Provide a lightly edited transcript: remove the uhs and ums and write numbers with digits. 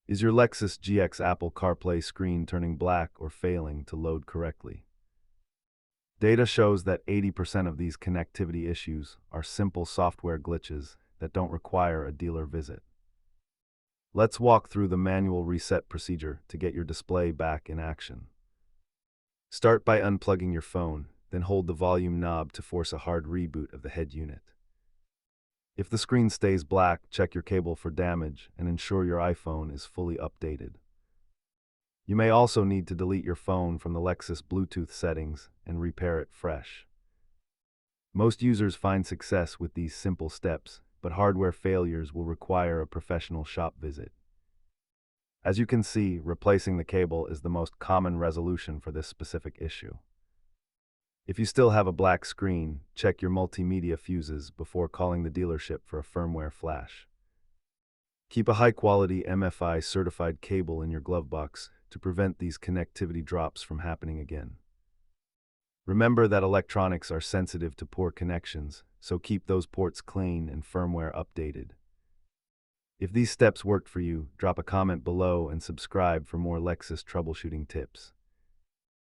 Is your Lexus GX Apple CarPlay screen turning black or failing to load correctly? Data shows that 80% of these connectivity issues are simple software glitches that don't require a dealer visit. Let's walk through the manual reset procedure to get your display back in action. Start by unplugging your phone, then hold the volume knob to force a hard reboot of the head unit. If the screen stays black, check your cable for damage and ensure your iPhone is fully updated. You may also need to delete your phone from the Lexus Bluetooth settings and repair it fresh. Most users find success with these simple steps, but hardware failures will require a professional shop visit. As you can see, replacing the cable is the most common resolution for this specific issue. If you still have a black screen, check your multimedia fuses before calling the dealership for a firmware flash. Keep a high-quality MFI certified cable in your glove box to prevent these connectivity drops from happening again. Remember that electronics are sensitive to poor connections, so keep those ports clean and firmware updated. If these steps worked for you, drop a comment below and subscribe for more Lexus troubleshooting tips.